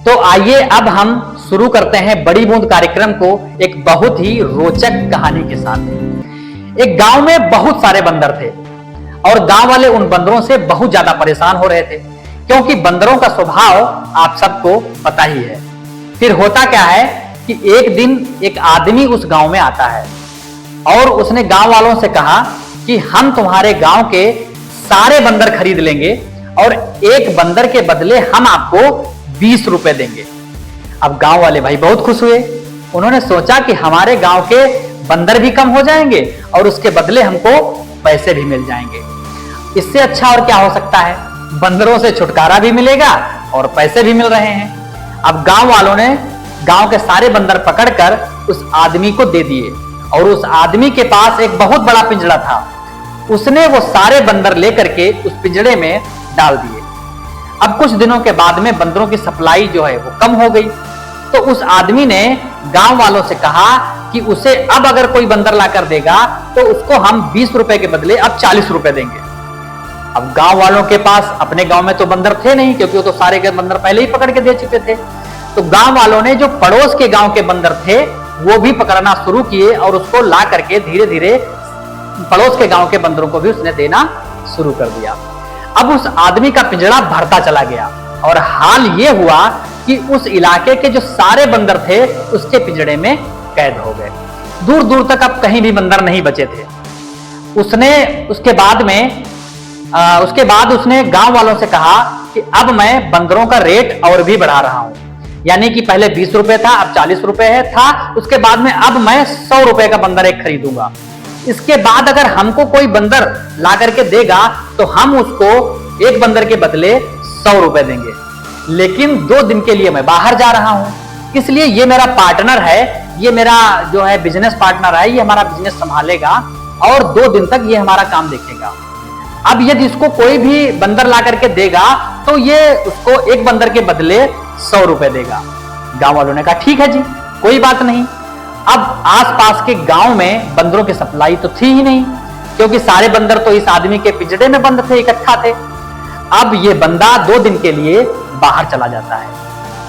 तो आइए अब हम शुरू करते हैं बड़ी बूंद कार्यक्रम को एक बहुत ही रोचक कहानी के साथ। एक गांव में बहुत सारे बंदर थे और गांव वाले उन बंदरों से बहुत ज्यादा परेशान हो रहे थे, क्योंकि बंदरों का स्वभाव आप सबको पता ही है। फिर होता क्या है कि एक दिन एक आदमी उस गांव में आता है और उसने गांव वालों से कहा कि हम तुम्हारे गांव के सारे बंदर खरीद लेंगे और एक बंदर के बदले हम आपको 20 रुपए देंगे। अब गांव वाले भाई बहुत खुश हुए। उन्होंने सोचा कि हमारे गांव के बंदर भी कम हो जाएंगे और उसके बदले हमको पैसे भी मिल जाएंगे। इससे अच्छा और क्या हो सकता है, बंदरों से छुटकारा भी मिलेगा और पैसे भी मिल रहे हैं। अब गांव वालों ने गांव के सारे बंदर पकड़कर उस आदमी को दे दिए और उस आदमी के पास एक बहुत बड़ा पिंजड़ा था। उसने वो सारे बंदर लेकर के उस पिंजड़े में डाल दिए। अब कुछ दिनों के बाद में बंदरों की सप्लाई जो है वो कम हो गई, तो उस आदमी ने गांव वालों से कहा कि उसे अब अगर कोई बंदर लाकर देगा तो उसको हम 20 रुपए के बदले अब 40 रुपए देंगे। अब गांव वालों के पास अपने गांव में तो बंदर थे नहीं, क्योंकि वो तो सारे के बंदर पहले ही पकड़ के दे चुके थे। तो गांव वालों ने जो पड़ोस के गांव के बंदर थे वो भी पकड़ना शुरू किए और उसको ला करके धीरे धीरे पड़ोस के गांव के बंदरों को भी उसने देना शुरू कर दिया। अब उस आदमी का पिंजड़ा भरता चला गया और हाल ये हुआ कि उस इलाके के जो सारे बंदर थे उसके पिंजड़े में कैद हो गए। दूर दूर तक अब कहीं भी बंदर नहीं बचे थे। उसके बाद उसने गांव वालों से कहा कि अब मैं बंदरों का रेट और भी बढ़ा रहा हूं, यानी कि पहले 20 रुपए था, अब 40 रुपए था। उसके बाद में अब मैं 100 रुपए का बंदर एक खरीदूंगा। इसके बाद अगर हमको कोई बंदर ला करके देगा तो हम उसको एक बंदर के बदले 100 रुपए देंगे, लेकिन 2 दिन के लिए मैं बाहर जा रहा हूं, इसलिए ये मेरा पार्टनर है, ये मेरा जो है बिजनेस पार्टनर है, ये हमारा बिजनेस संभालेगा और 2 दिन तक ये हमारा काम देखेगा। अब यदि इसको कोई भी बंदर ला करके देगा तो ये उसको एक बंदर के बदले 100 रुपए देगा। गांव वालों ने कहा ठीक है जी, कोई बात नहीं। अब आसपास के गांव में बंदरों की सप्लाई तो थी ही नहीं, क्योंकि सारे बंदर तो इस आदमी के पिंजड़े में बंद थे, इकट्ठा थे। अब ये बंदा 2 दिन के लिए बाहर चला जाता है।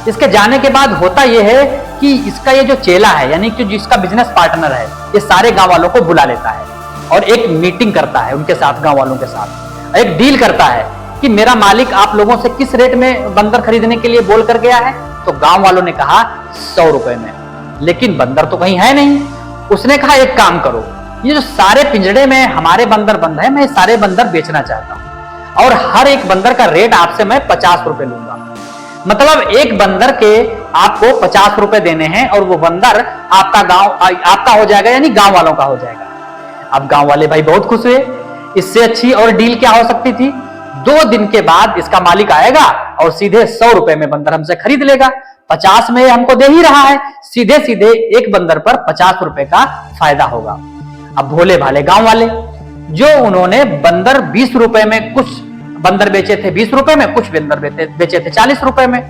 इसके जाने के बाद होता यह है कि इसका ये जो चेला है, यानी कि जिसका बिजनेस पार्टनर है, ये सारे गांव वालों को बुला लेता है और एक मीटिंग करता है उनके साथ, गांव वालों के साथ एक डील करता है कि मेरा मालिक आप लोगों से किस रेट में बंदर खरीदने के लिए बोल कर गया है। तो गांव वालों ने कहा 100 रुपए में, लेकिन बंदर तो कहीं है नहीं। उसने कहा एक काम करो, ये जो सारे पिंजड़े में हमारे बंदर बंद है, मैं सारे बंदर बेचना चाहता हूं और हर एक बंदर का रेट आपसे मैं 50 रुपए लूंगा। मतलब एक बंदर के आपको 50 रुपए देने हैं और वो बंदर आपका हो जाएगा, यानी गांव वालों का हो जाएगा। अब गांव वाले भाई बहुत खुश हुए। इससे अच्छी और डील क्या हो सकती थी। 2 दिन के बाद इसका मालिक आएगा और सीधे 100 रुपए में बंदर हमसे खरीद लेगा। 50 में हमको दे ही रहा है, सीधे सीधे एक बंदर पर 50 रुपए का फायदा होगा। अब भोले भाले गांव वाले जो उन्होंने बंदर 20 रुपए में, कुछ बंदर बेचे थे 20 रुपए में, कुछ बंदर बेचे थे 40 रुपए में।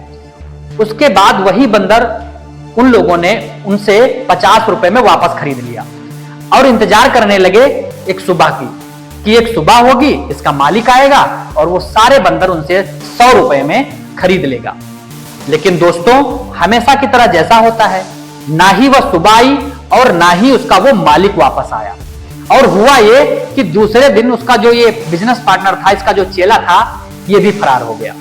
उसके बाद वही बंदर उन लोगों ने उनसे 50 रुपए में वापस खरीद लिया और इंतजार करने लगे एक सुबह की, कि एक सुबह होगी, इसका मालिक आएगा और वो सारे बंदर उनसे 100 रुपए में खरीद लेगा। लेकिन दोस्तों, हमेशा की तरह जैसा होता है, ना ही वह सुबह आई और ना ही उसका वो मालिक वापस आया। और हुआ ये कि दूसरे दिन उसका जो ये बिजनेस पार्टनर था, इसका जो चेला था, ये भी फरार हो गया।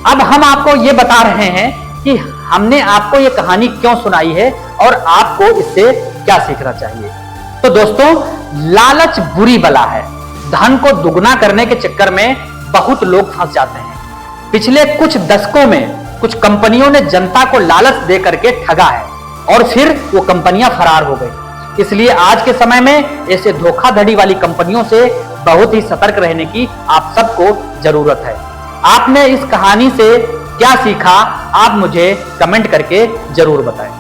अब हम आपको ये बता रहे हैं कि हमने आपको ये कहानी क्यों सुनाई है और आपको इससे क्या सीखना चाहिए। तो दोस्तों, लालच बुरी बला है। धन को दुगना करने के चक्कर में बहुत लोग फंस जाते हैं। पिछले कुछ दशकों में कुछ कंपनियों ने जनता को लालच दे करके ठगा है और फिर वो कंपनियां फरार हो गई। इसलिए आज के समय में ऐसे धोखाधड़ी वाली कंपनियों से बहुत ही सतर्क रहने की आप सबको जरूरत है। आपने इस कहानी से क्या सीखा, आप मुझे कमेंट करके जरूर बताएं।